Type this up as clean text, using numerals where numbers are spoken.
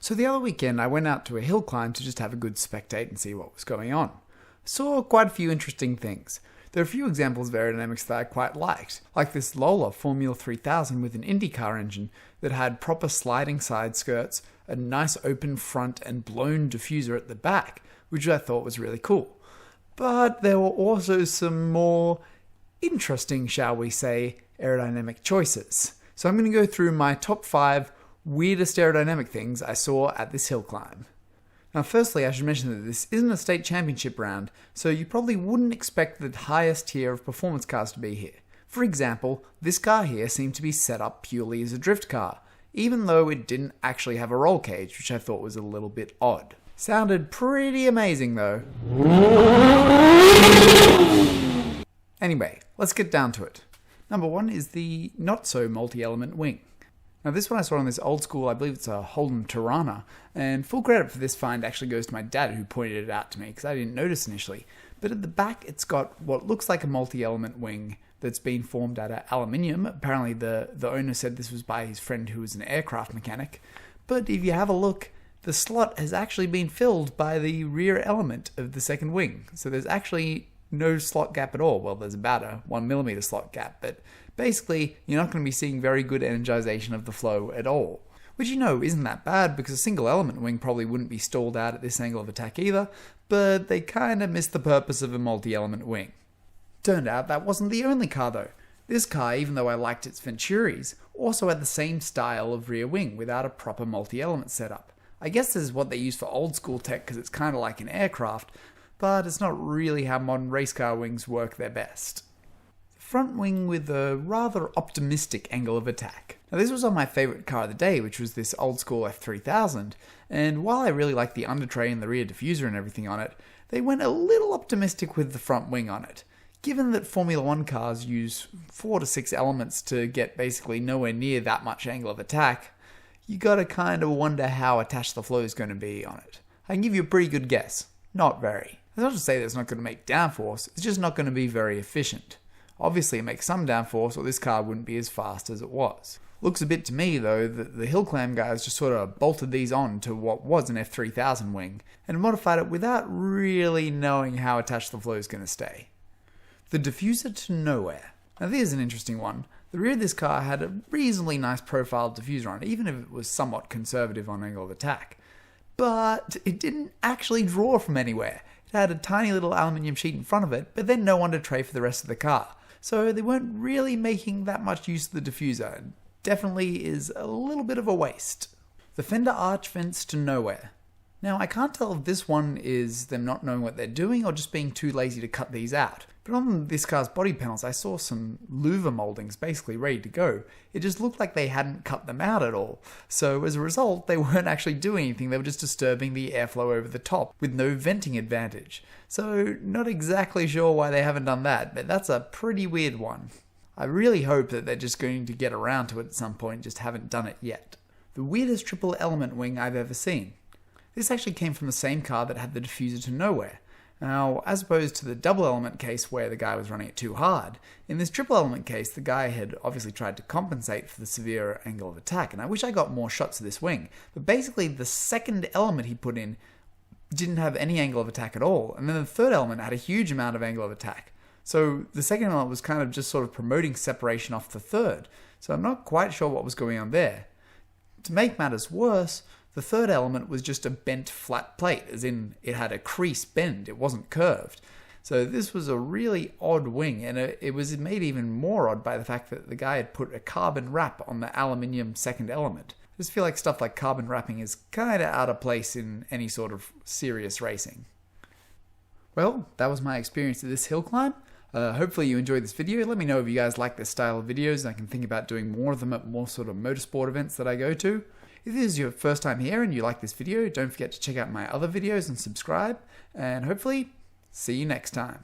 So the other weekend I went out to a hill climb to just have a good spectate and see what was going on. I saw quite a few interesting things. There are a few examples of aerodynamics that I quite liked, like this Lola Formula 3000 with an IndyCar engine that had proper sliding side skirts, a nice open front and blown diffuser at the back, which I thought was really cool. But there were also some more interesting, shall we say, aerodynamic choices. So I'm going to go through my top 5 weirdest aerodynamic things I saw at this hill climb. Now firstly, I should mention that this isn't a state championship round, so you probably wouldn't expect the highest tier of performance cars to be here. For example, this car here seemed to be set up purely as a drift car, even though it didn't actually have a roll cage, which I thought was a little bit odd. Sounded pretty amazing though. Anyway, let's get down to it. Number 1 is the not-so multi-element wing. Now this one I saw on this old school, I believe it's a Holden Tirana, and full credit for this find actually goes to my dad who pointed it out to me because I didn't notice initially. But at the back it's got what looks like a multi-element wing that's been formed out of aluminium. Apparently the owner said this was by his friend who was an aircraft mechanic. But if you have a look, the slot has actually been filled by the rear element of the second wing. So there's actually no slot gap at all. Well, there's about a 1mm slot gap, but basically you're not going to be seeing very good energization of the flow at all. Which isn't that bad because a single element wing probably wouldn't be stalled out at this angle of attack either, but they kind of missed the purpose of a multi-element wing. Turned out that wasn't the only car though. This car, even though I liked its Venturis, also had the same style of rear wing without a proper multi-element setup. I guess this is what they use for old school tech because it's kind of like an aircraft, but it's not really how modern race car wings work their best. Front wing with a rather optimistic angle of attack. Now this was on my favourite car of the day, which was this old school F3000, and while I really liked the undertray and the rear diffuser and everything on it, they went a little optimistic with the front wing on it. Given that Formula 1 cars use 4 to 6 elements to get basically nowhere near that much angle of attack, you gotta kind of wonder how attached the flow is going to be on it. I can give you a pretty good guess. Not very. That's not to say that it's not going to make downforce, it's just not going to be very efficient. Obviously it makes some downforce or this car wouldn't be as fast as it was. Looks a bit to me though that the Hillclimb guys just sort of bolted these on to what was an F3000 wing and modified it without really knowing how attached the flow is going to stay. The diffuser to nowhere. Now this is an interesting one. The rear of this car had a reasonably nice profiled diffuser on it, even if it was somewhat conservative on angle of attack. But it didn't actually draw from anywhere. It had a tiny little aluminium sheet in front of it, but then no undertray for the rest of the car. So they weren't really making that much use of the diffuser. It definitely is a little bit of a waste. The fender arch vents to nowhere. Now I can't tell if this one is them not knowing what they're doing or just being too lazy to cut these out. But on this car's body panels I saw some louver moldings basically ready to go. It just looked like they hadn't cut them out at all. So as a result they weren't actually doing anything, they were just disturbing the airflow over the top with no venting advantage. So not exactly sure why they haven't done that, but that's a pretty weird one. I really hope that they're just going to get around to it at some point, just haven't done it yet. The weirdest triple element wing I've ever seen. This actually came from the same car that had the diffuser to nowhere. Now, as opposed to the double element case where the guy was running it too hard, in this triple element case the guy had obviously tried to compensate for the severe angle of attack, and I wish I got more shots of this wing, but basically the second element he put in didn't have any angle of attack at all, and then the third element had a huge amount of angle of attack. So the second element was kind of just sort of promoting separation off the third, so I'm not quite sure what was going on there. To make matters worse, the third element was just a bent flat plate, as in it had a crease bend, it wasn't curved. So this was a really odd wing, and it was made even more odd by the fact that the guy had put a carbon wrap on the aluminium second element. I just feel like stuff like carbon wrapping is kind of out of place in any sort of serious racing. Well, that was my experience of this hill climb. Hopefully you enjoyed this video. Let me know if you guys like this style of videos, and I can think about doing more of them at more sort of motorsport events that I go to. If this is your first time here and you like this video, don't forget to check out my other videos and subscribe, and hopefully see you next time.